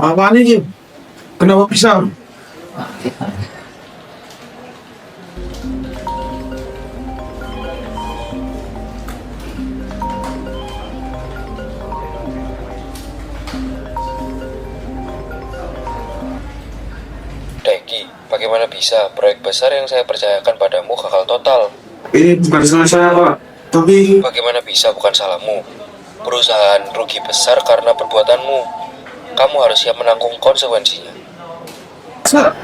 Apaan ini? Kenapa bisa? Deki, bagaimana bisa proyek besar yang saya percayakan padamu gagal total? Ini bukan salah saya, Pak. Tapi Bagaimana bisa bukan salahmu? Perusahaan rugi besar karena perbuatanmu. Kamu harus siap menanggung konsekuensinya. Sa-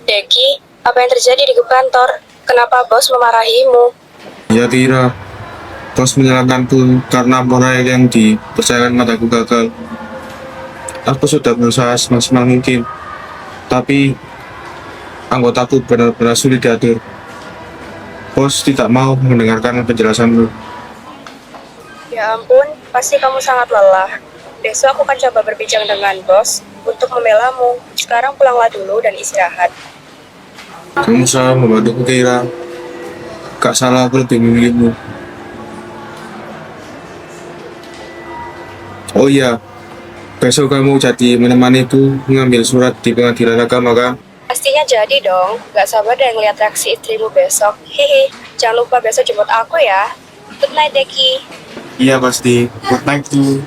Deki, apa yang terjadi di kantor? Kenapa bos memarahimu? ya Tira, bos menyalahkanku karena proyek yang dipercayakan padaku gagal. Aku sudah berusaha semaksimal mungkin, tapi anggotaku benar-benar sulit diatur. Bos tidak mau mendengarkan penjelasanmu. Ya ampun, pasti kamu sangat lelah. Besok aku akan coba berbincang dengan bos untuk membelamu. Sekarang pulanglah dulu dan istirahat. Kamu salah membantuku, Tira. Gak salah aku lebih memilihmu. Oh iya, besok kamu jadi menemaniku mengambil surat di pengadilan agama, kan? Pastinya jadi dong. Gak sabar deh ngeliat reaksi istrimu besok. Hihi, jangan lupa besok jemput aku ya. Good night, Deki. Iya pasti. Good night tuh.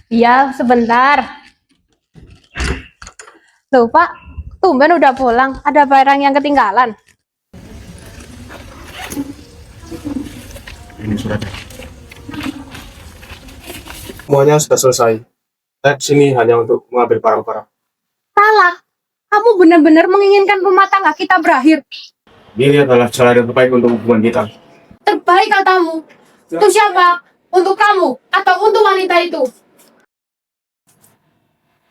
Iya, sebentar. Loh, Pak, tumben udah pulang. Ada barang yang ketinggalan. Ini suratnya. Semuanya sudah selesai. Saya sini hanya untuk mengambil barang-barang. Salah. Kamu benar-benar menginginkan rumah tangga kita berakhir. Ini adalah cara yang terbaik untuk hubungan kita. Terbaik katamu. Untuk siapa? Untuk kamu atau untuk wanita itu?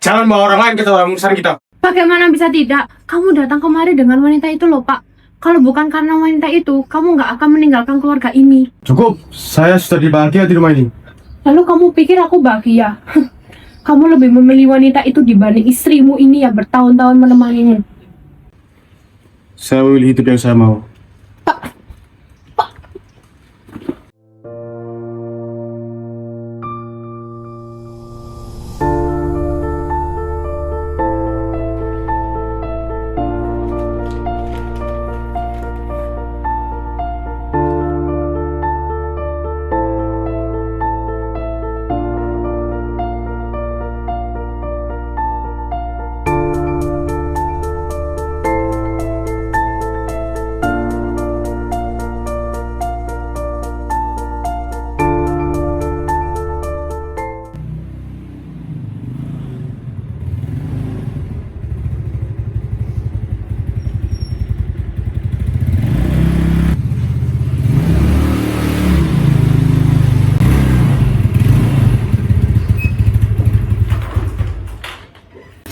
Jangan bawa orang lain ke dalam urusan kita. Bagaimana bisa tidak? Kamu datang kemari dengan wanita itu loh, Pak. Kalau bukan karena wanita itu, kamu nggak akan meninggalkan keluarga ini. Cukup, saya sudah bahagia di rumah ini. Lalu kamu pikir aku bahagia? Kamu lebih memilih wanita itu dibanding istrimu ini yang bertahun-tahun menemanimu. Saya memilih hidup yang saya mau.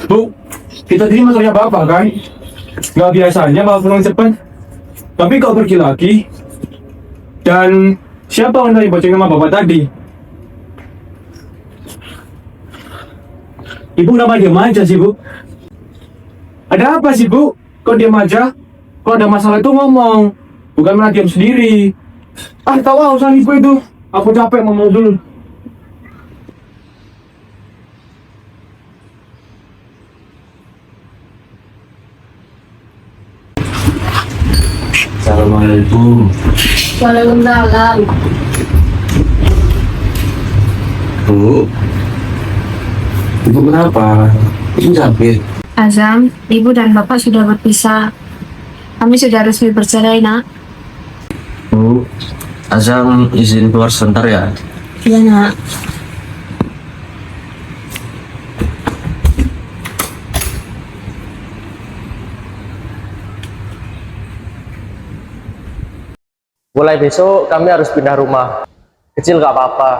Bu, kita tadi masalahnya Bapak kan? Nggak biasanya Bapak pulang cepat. Tapi kau pergi lagi. Dan siapa wanita yang bonceng sama Bapak tadi? Ibu kenapa diam aja sih, Bu? Ada apa sih, Bu? Kok diam aja? Kalau ada masalah itu ngomong. Bukan malah diam sendiri. Ah, tahu urusan ibu itu. Aku capek ngomong dulu. Assalamualaikum. Waalaikumsalam. Bu, ibu kenapa? Ibu sakit. Azam, ibu dan bapak sudah berpisah. Kami sudah resmi bercerai, nak. Bu, Azam izin keluar sebentar ya. Iya, nak. Mulai besok kami harus pindah rumah. Kecil gak apa-apa,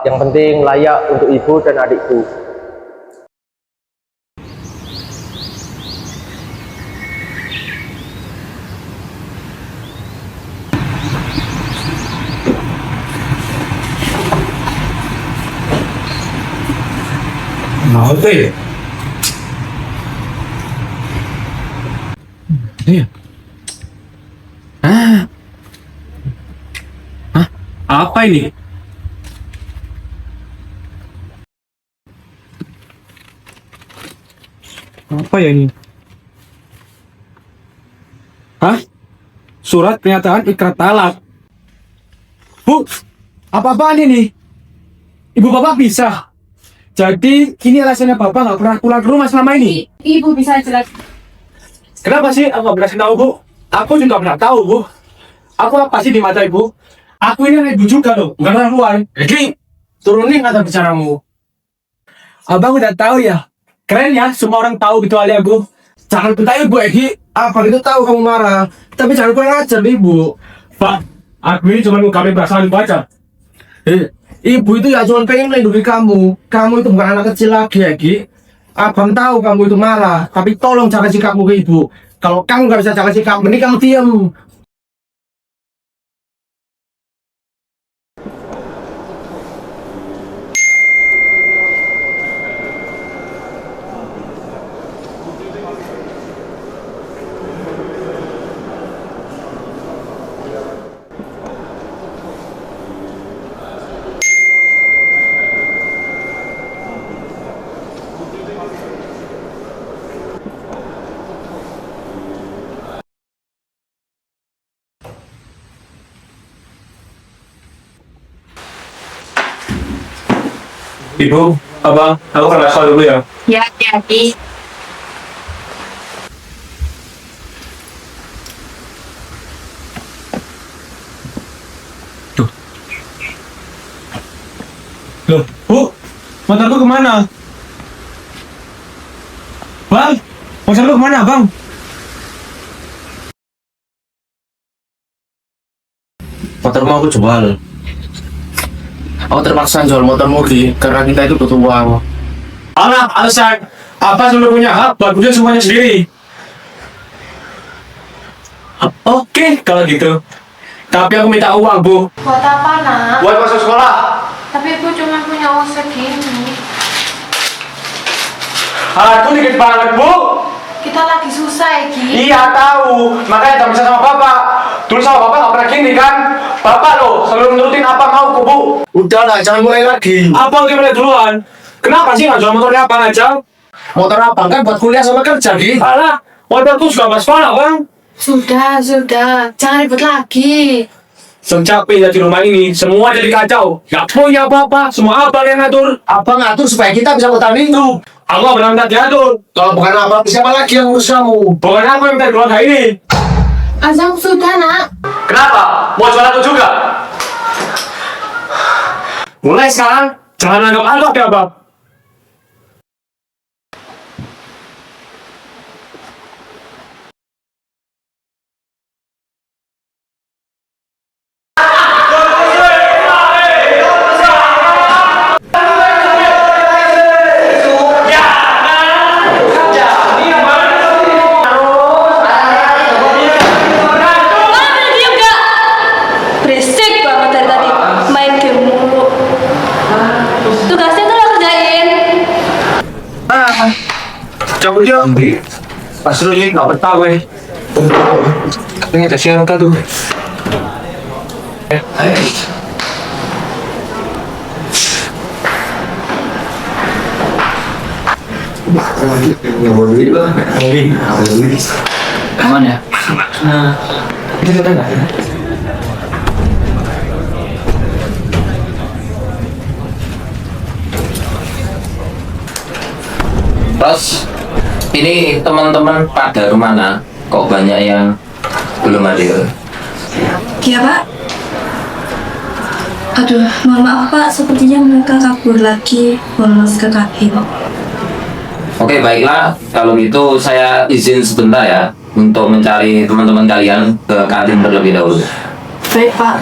yang penting layak untuk ibu dan adikku. Mau deh. Iya. Hah? Apa ini? Apa ya ini? Hah? Surat pernyataan ikrar talak. Bu, apa-apaan ini? Ibu bapak pisah. Jadi ini alasannya bapak nggak pernah pulang ke rumah selama ini. Ibu bisa jelas. Kenapa sih aku nggak pernah tahu, Bu? Aku juga pernah tahu, Bu. Aku apa sih di mata ibu? Aku ini anak ibu juga loh, bukan orang luar. Jadi turunin kata bicaramu. Abang udah tahu ya. Keren ya, semua orang tahu kecuali aku. Jangan bentak ibu, Egi. Abang itu tahu kamu marah, tapi jangan kurang ajar ibu. Pak, aku ini cuma ngungkapin perasaan ibu aja. Ibu itu ya cuma pengen melindungi kamu. Kamu itu bukan anak kecil lagi, Egi. Abang tahu kamu itu marah, tapi tolong jaga sikapmu ke ibu. Kalau kamu nggak bisa jaga sikap, mending kamu diam. Ibu, abang, aku ke Rasa dulu ya. Ya, hati-hati. Loh, Bu, motorku kemana? Bang, motorku kemana, Bang? Motormu aku jual. Aku terpaksa jual motormu Gi, karena kita itu butuh uang. Alah, alasan. Apa sudah punya hak, bagusnya semuanya sendiri. Oke, kalau gitu. Tapi aku minta uang, Bu. Buat apa, Nak? Buat masuk sekolah. Tapi ibu cuma punya uang segini. Aku dikit banget, Bu. Kita lagi susah, Egi. Iya, tahu. Makanya tak bisa sama Bapak. Dulu sama Bapak nggak pernah gini, kan? Bapak loh, selalu menurutin apa mau ku, Bu. Udahlah, jangan mulai lagi. Abang gimana duluan? Kenapa sih nggak jual motornya Abang aja? Motor abang kan buat kuliah sama kerja, Gi. Alah, motorku juga pas sekolah, Bang. Sudah. Jangan ribut lagi. Sejak pindah di rumah ini, semua jadi kacau. Gak punya apa-apa, semua abang yang ngatur. Abang ngatur supaya kita bisa utang itu. Aku gak pernah minta diatur. Kalau bukan abang, siapa lagi yang ngurus kamu? Bukan aku yang minta di keluarga ini. Azam sudah, Nak. Kenapa? Mau jual aku juga? Mulai sekarang, jangan anggap aku ya, Bang. Berisik banget dari tadi main game mulu. Tugasnya tuh lo kerjain. Cabut dia. Pas lu ini gak betah gue. Ini ada siang tuh. Aman ya? Terus ini teman-teman pada mana? Kok banyak yang belum hadir? Iya Pak. Aduh, mohon maaf Pak, sepertinya mereka kabur lagi bolos ke kabin. Oke, baiklah. Kalau gitu saya izin sebentar ya untuk mencari teman-teman kalian ke kantin terlebih dahulu. Baik, Pak.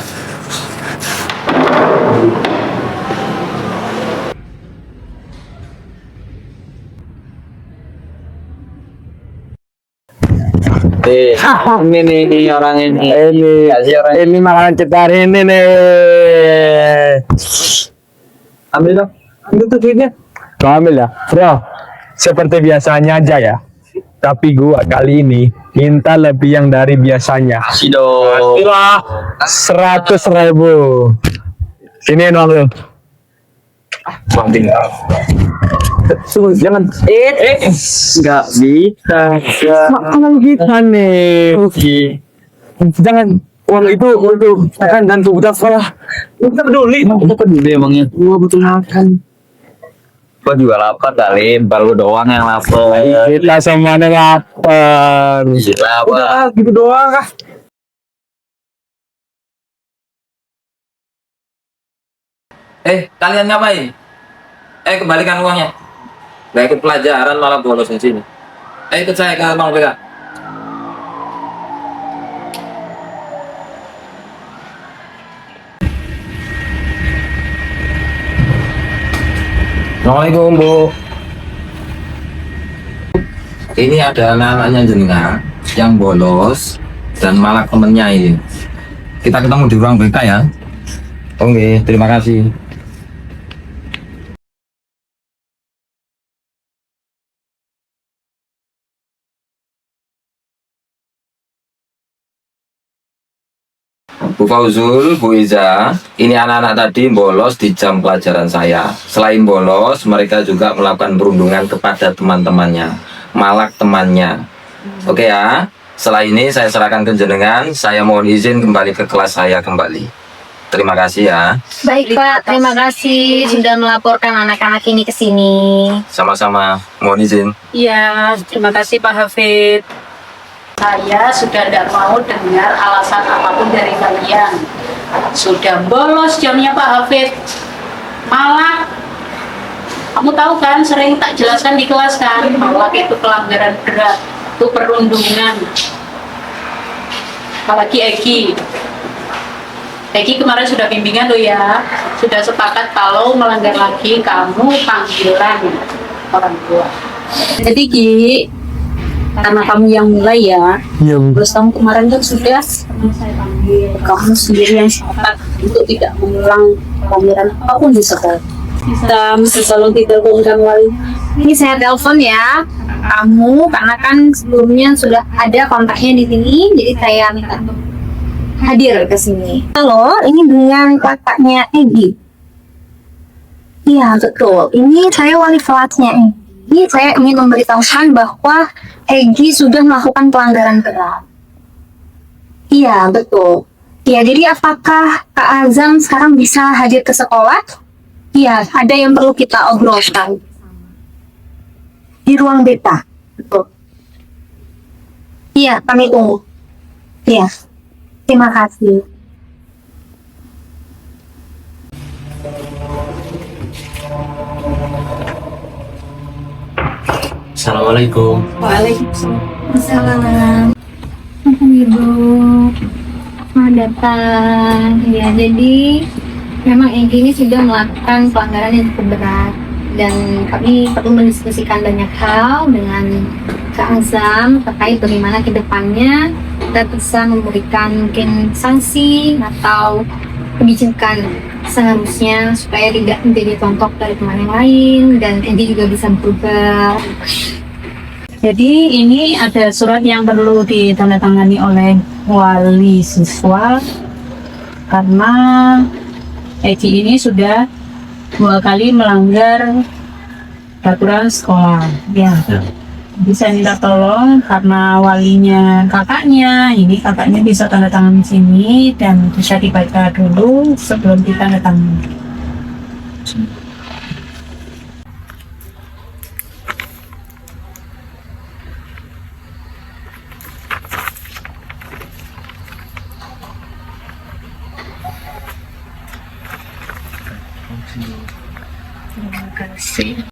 Ini nih orang ini. Ini makanan kita hari ini nih. Ambil dong. Ambil tuh duitnya. Kau ambil ya, bro. Seperti biasanya aja ya. Tapi gua kali ini minta lebih yang dari biasanya. Pastilah 100.000. Sini uang lu. Uang tinggal. Sungguh jangan. Nggak bisa. Makanan kita nih. Jangan. Uang itu untuk makan dan kebutuhan sekolah. Kita peduli. Kita peduli emangnya. Gua butuh makan. Gua juga lapar kali, baru doang yang lapar. Kita semuanya lapar. Udah gitu doang kah? Kalian ngapain? Kembalikan uangnya. Gak ikut pelajaran malah bolos di sini. Ikut saya ke Bang BK. Assalamualaikum, Bu. Ini ada anak-anaknya jenengan yang bolos dan malah temennya ini. Kita ketemu di ruang BK ya. Oke, terima kasih. Bu Fauzul, Bu Iza, ini anak-anak tadi bolos di jam pelajaran saya. Selain bolos, mereka juga melakukan perundungan kepada teman-temannya, malak temannya. Oke ya, setelah ini saya serahkan ke jenengan, saya mohon izin kembali ke kelas saya kembali. Terima kasih ya. Baik, Pak. Terima kasih sudah melaporkan anak-anak ini ke sini. Sama-sama, mohon izin. Iya, terima kasih Pak Hafid. Saya sudah tidak mau dengar alasan apapun dari kalian. Sudah bolos jamnya Pak Hafid. Malah, kamu tahu kan, sering tak jelaskan di kelas kan, bahwa itu pelanggaran berat, itu perundungan. Apalagi Egi. Egi kemarin sudah bimbingan loh ya, sudah sepakat kalau melanggar lagi kamu panggilan orang tua. Jadi Ki, karena kamu yang mulai ya, terus kamu kemarin kan sudah saya panggil, kamu sendiri yang sepakat untuk tidak mengulang panggilan apapun di sekolah. Kita mesti selalu ditelepon wali. Ini saya telepon ya kamu, karena kan sebelumnya sudah ada kontaknya di sini, jadi saya minta untuk hadir ke sini. Halo, ini dengan kakaknya Egi. Iya, betul. Ini saya wali kelasnya. Ini saya ingin memberitahukan bahwa Egi sudah melakukan pelanggaran berat. Iya, betul. Ya, jadi apakah Kak Azam sekarang bisa hadir ke sekolah? Iya, ada yang perlu kita obrolkan. Di ruang beta. Betul. Iya, kami tunggu. Iya. Terima kasih. Assalamualaikum. Waalaikumsalam. Ibu, selamat datang. Ya, jadi memang Egi ini sudah melakukan pelanggaran yang cukup berat dan kami perlu mendiskusikan banyak hal dengan Kak Azam terkait bagaimana ke depannya kita bisa memberikan mungkin sanksi atau kebijakan seharusnya supaya tidak menjadi contoh dari teman yang lain dan Egi juga bisa berubah. Jadi ini ada surat yang perlu ditandatangani oleh wali siswa karena Egi ini sudah 2 kali melanggar peraturan sekolah. Ya. Bisa minta tolong karena walinya kakaknya, ini kakaknya bisa tanda tangan di sini dan bisa dibaca dulu sebelum ditandatangani.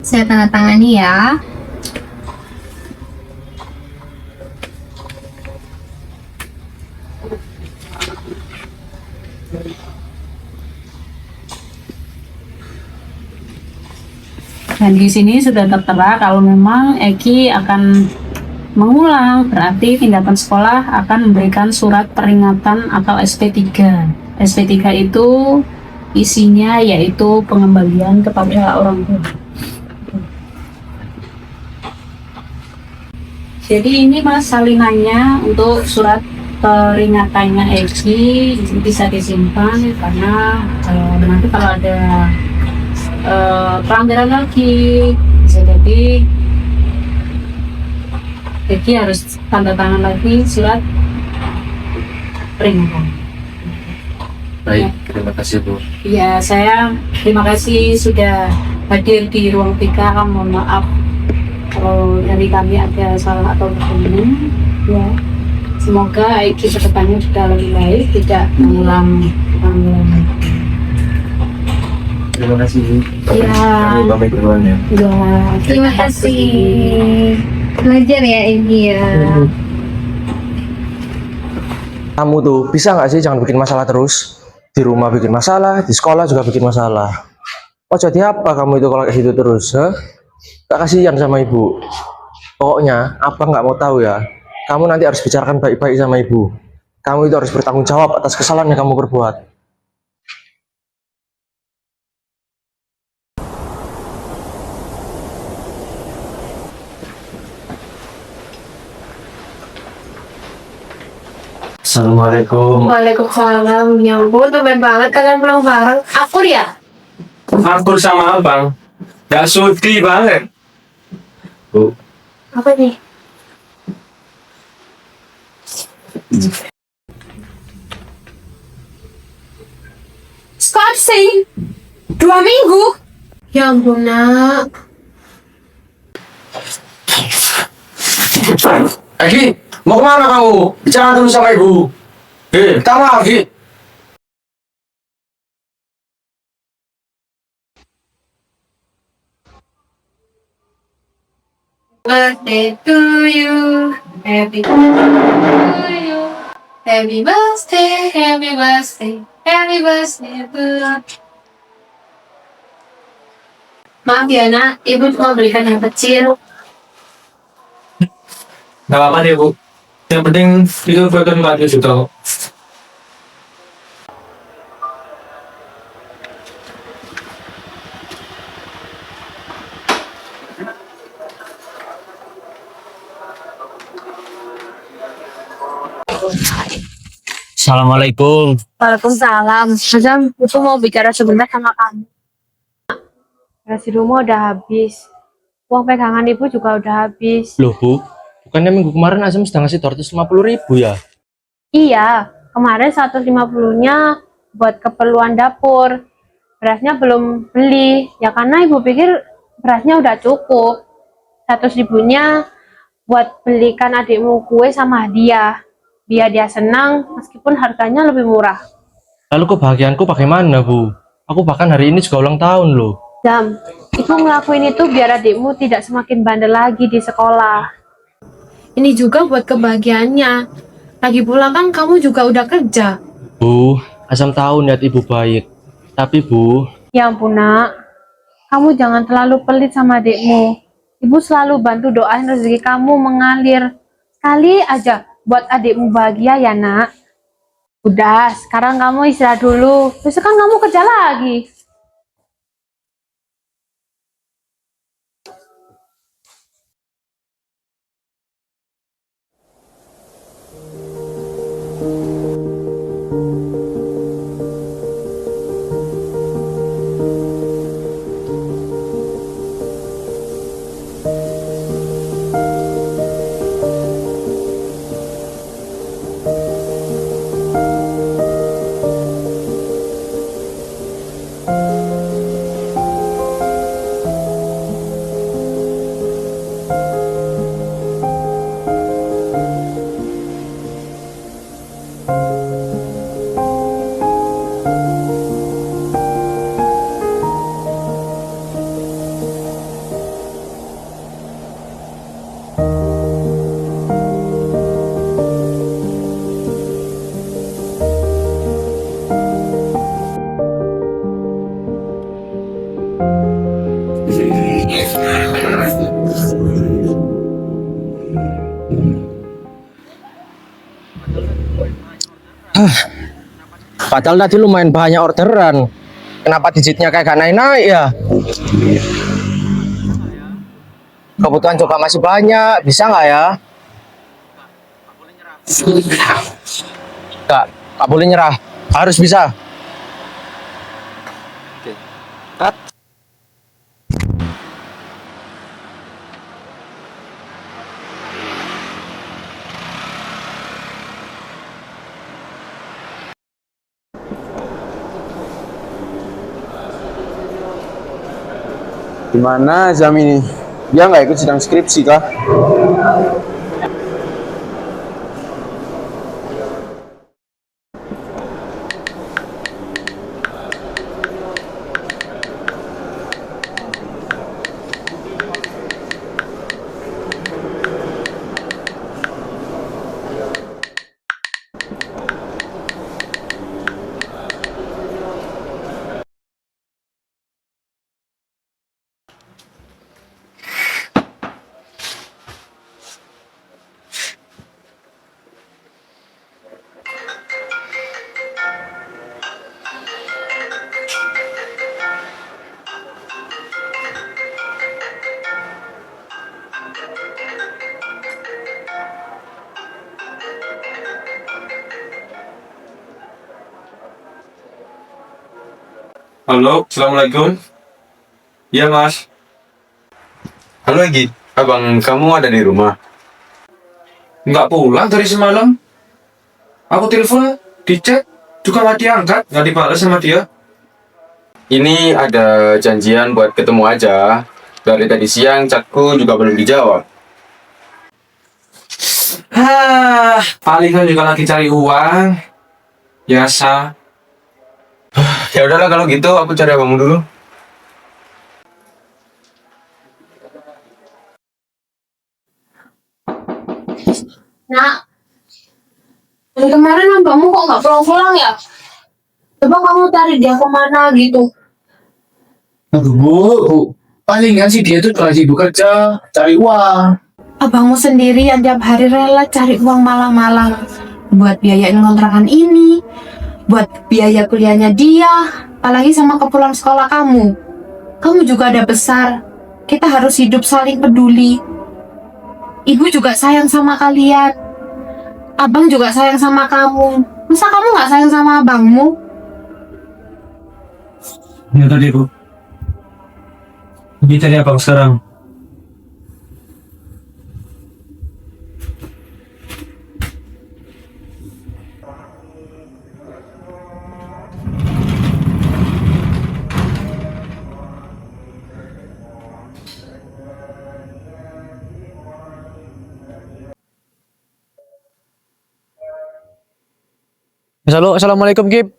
Saya tanda tangani ya. Dan di sini sudah tertera kalau memang Egi akan mengulang, berarti tindakan sekolah akan memberikan surat peringatan atau SP3. SP3 itu isinya yaitu pengembalian kepada orang tua. Jadi ini Mas salinannya untuk surat peringatannya Egi, bisa disimpan karena nanti kalau ada pelanggaran lagi bisa jadi Egi harus tanda tangan lagi surat peringatan. Baik, terima kasih Bu. Ya, saya terima kasih sudah hadir di ruang 3. Mohon maaf kalau dari kami ada salah atau kekurangan. Ya, semoga Egi kedepannya sudah lebih baik, tidak mengulang pelanggaran. Terima kasih Bu. Ya. Kami pamit duluan ya. Ya, Terima kasih. Belajar ya Egi ya. Kamu tuh bisa nggak sih jangan bikin masalah terus? Di rumah bikin masalah, di sekolah juga bikin masalah. Oh jadi apa kamu itu kalau kayak gitu terus? Gak kasihan sama ibu. Pokoknya apa nggak mau tahu ya. Kamu nanti harus bicarakan baik-baik sama ibu. Kamu itu harus bertanggung jawab atas kesalahan yang kamu perbuat. Assalamualaikum. Waalaikumsalam. Ya ampun, tumben banget kalian pulang bareng. Akur ya? Akur sama abang. Gak sudi banget. Bu, Apa nih? Skorsing 2 minggu. Ya ampun nak. Egi, mau kemana kamu? Bicara dulu sama ibu. Tahu Egi. Birthday to you, happy birthday to you, happy birthday, happy birthday, happy birthday to you. Maaf ya nak, ibu cuma belikan yang kecil. Gak apa-apa deh Bu. Yang penting itu buat bantu juga kok. Assalamualaikum. Waalaikumsalam. Azam, ibu mau bicara sebentar sama kamu. Nasi rumah udah habis. Uang pegangan ibu juga udah habis. Loh Bu, bukannya minggu kemarin Azam sedang ngasih 250.000 ya? Iya, kemarin 150-nya buat keperluan dapur. Berasnya belum beli. Ya karena ibu pikir berasnya udah cukup. 100.000-nya buat belikan adikmu kue sama hadiah. Biar dia senang meskipun harganya lebih murah. Lalu kebahagiaanku bagaimana Bu? Aku bahkan hari ini juga ulang tahun loh. Jam, ibu ngelakuin itu biar adikmu tidak semakin bandel lagi di sekolah. Ini juga buat kebahagiaannya. Lagi pula kan kamu juga udah kerja. Bu, Azam tahu niat ibu baik. Tapi Bu, Ya ampun nak, kamu jangan terlalu pelit sama adikmu. Ibu selalu bantu doain rezeki kamu mengalir. Sekali aja buat adikmu bahagia ya nak. Udah, sekarang kamu istirahat dulu. Besok kan kamu kerja lagi. Padahal tadi lumayan banyak orderan. Kenapa digitnya kayak gak naik-naik ya? Kebutuhan juga masih banyak, bisa nggak ya? Nggak boleh nyerah, harus bisa. Gimana Zam ini? Dia nggak ikut sidang skripsi kah? Halo, Assalamualaikum. Iya, Mas. Halo Egi, abang kamu ada di rumah? Nggak pulang dari semalam. Aku telepon, dicek, juga nggak diangkat, nggak dibalas sama dia. Ini ada janjian buat ketemu aja. Dari tadi siang chatku juga belum dijawab. Paling kan juga lagi cari uang. Biasa. Ya udahlah kalau gitu aku cari abangmu dulu. Nak, dari kemarin abangmu kok nggak pulang-pulang ya? Coba kamu cari dia kemana gitu. Aduh, Bu. Palingan sih dia tuh lagi bekerja, cari uang. Abangmu sendiri yang tiap hari rela cari uang malam-malam buat biayain kontrakan ini, buat biaya kuliahnya dia, apalagi sama keperluan sekolah kamu. Kamu juga ada besar, kita harus hidup saling peduli. Ibu juga sayang sama kalian, abang juga sayang sama kamu. Masa kamu nggak sayang sama abangmu? Ya tadi, Bu. Kita cari abang sekarang. Halo, assalamualaikum Kip.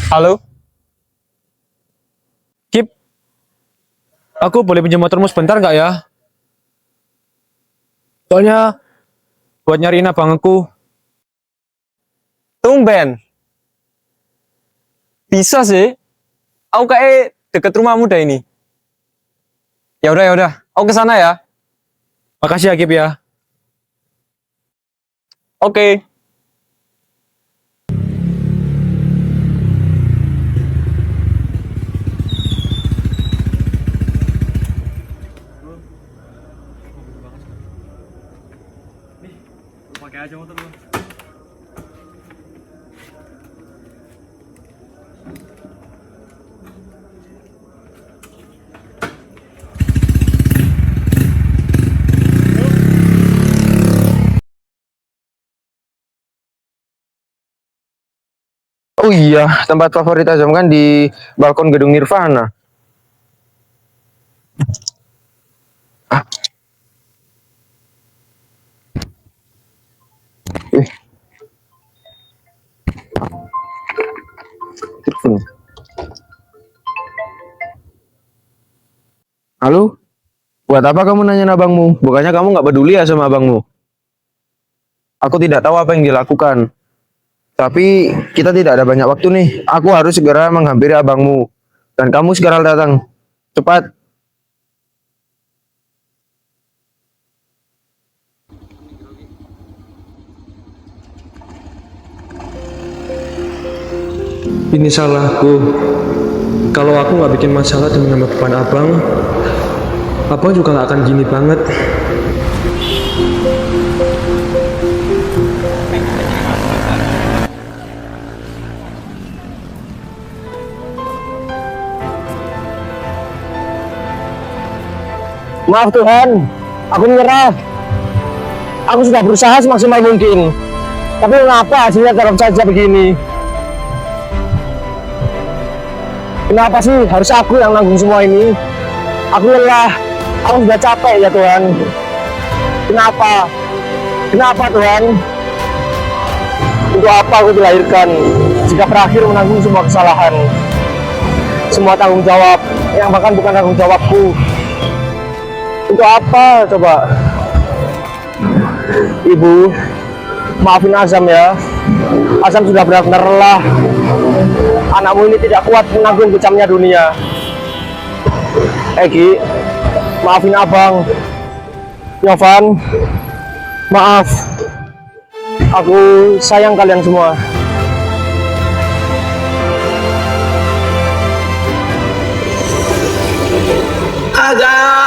Halo, Kip. Aku boleh pinjam motormu sebentar nggak ya? Soalnya buat nyariin abangku. Tumben. Bisa sih. Aku kayak deket rumahmu dah ini. Ya udah. Aku ke sana ya. Makasih ya, Kip ya. Oke. Oh iya, tempat favorit Azam kan di balkon gedung Nirvana. Ah. Telepon. Halo? Buat apa kamu nanya abangmu? Bukannya kamu nggak peduli ya sama abangmu? Aku tidak tahu apa yang dilakukan. Tapi kita tidak ada banyak waktu nih. Aku harus segera menghampiri abangmu. Dan kamu segera datang. Cepat. Ini salahku. Kalau aku nggak bikin masalah demi nambah beban abang juga nggak akan gini banget. Maaf Tuhan, aku menyerah. Aku sudah berusaha semaksimal mungkin, tapi mengapa hasilnya tetap saja begini? Kenapa sih harus aku yang nanggung semua ini? Aku lelah, aku sudah capek ya Tuhan. Kenapa? Kenapa Tuhan? Untuk apa aku dilahirkan jika berakhir menanggung semua kesalahan? Semua tanggung jawab yang bahkan bukan tanggung jawabku. Untuk apa coba? Ibu, maafin Azam ya. Azam sudah benar-benar lelah. Anakmu ini tidak kuat menanggung kejamnya dunia. Egi, maafin abang. Yovan, maaf. Aku sayang kalian semua. Azam!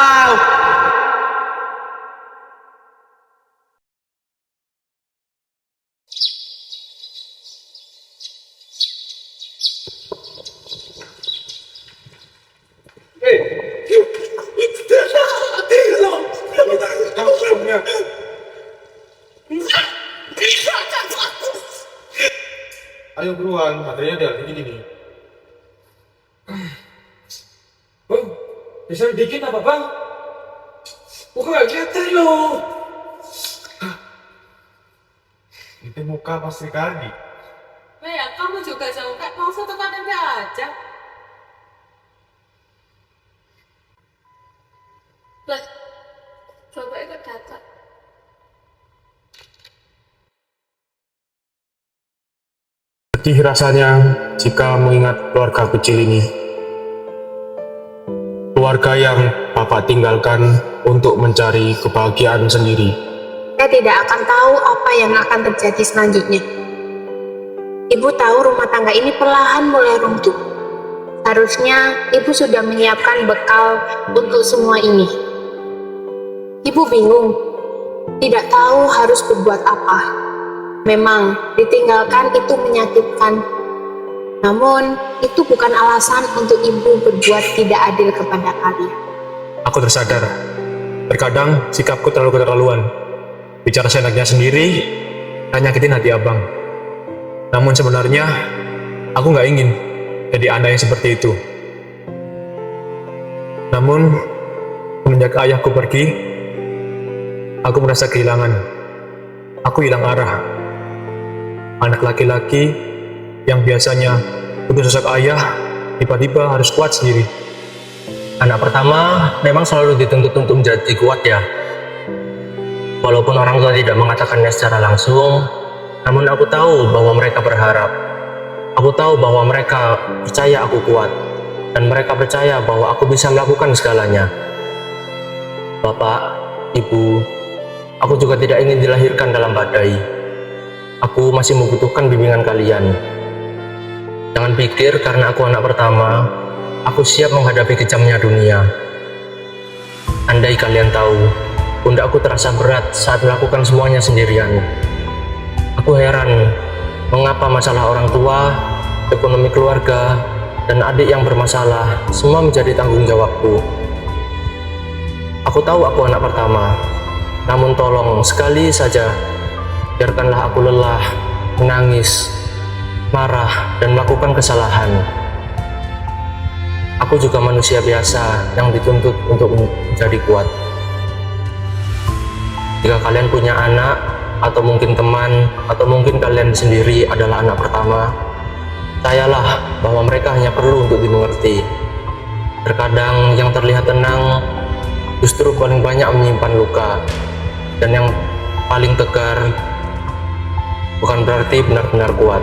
Ayo buruan, materinya udah begini nih. Bang, bisa dikit apa bang? Bukan nggak kelihatan loh. Itu muka pasti kali. Ya, kamu juga suka, mau satu kali aja. Lah, coba ikut data. Sedih rasanya jika mengingat keluarga kecil ini. Keluarga yang Bapak tinggalkan untuk mencari kebahagiaan sendiri. Saya tidak akan tahu apa yang akan terjadi selanjutnya. Ibu tahu rumah tangga ini perlahan mulai runtuh. Harusnya ibu sudah menyiapkan bekal untuk semua ini. Ibu bingung, tidak tahu harus berbuat apa. Memang ditinggalkan itu menyakitkan. Namun itu bukan alasan untuk ibu berbuat tidak adil kepada kalian. Aku tersadar, terkadang sikapku terlalu keterlaluan. Bicara seenaknya sendiri, dan nyakitin hati abang. Namun sebenarnya, aku nggak ingin jadi anak yang seperti itu. Namun, semenjak ayahku pergi, aku merasa kehilangan. Aku hilang arah. Anak laki-laki yang biasanya butuh sosok ayah, tiba-tiba harus kuat sendiri. Anak pertama memang selalu dituntut untuk menjadi kuat ya. Walaupun orang tua tidak mengatakannya secara langsung, namun aku tahu bahwa mereka berharap. Aku tahu bahwa mereka percaya aku kuat, dan mereka percaya bahwa aku bisa melakukan segalanya. Bapak, Ibu, aku juga tidak ingin dilahirkan dalam badai. Aku masih membutuhkan bimbingan kalian. Jangan pikir karena aku anak pertama, aku siap menghadapi kejamnya dunia. Andai kalian tahu, pundakku terasa berat saat melakukan semuanya sendirian. Aku heran, mengapa masalah orang tua, ekonomi keluarga, dan adik yang bermasalah semua menjadi tanggung jawabku. Aku tahu aku anak pertama, namun tolong sekali saja, biarkanlah aku lelah, menangis, marah, dan melakukan kesalahan. Aku juga manusia biasa yang dituntut untuk menjadi kuat. Jika kalian punya anak, atau mungkin teman, atau mungkin kalian sendiri adalah anak pertama, percayalah bahwa mereka hanya perlu untuk dimengerti. Terkadang yang terlihat tenang justru paling banyak menyimpan luka, dan yang paling tegar bukan berarti benar-benar kuat.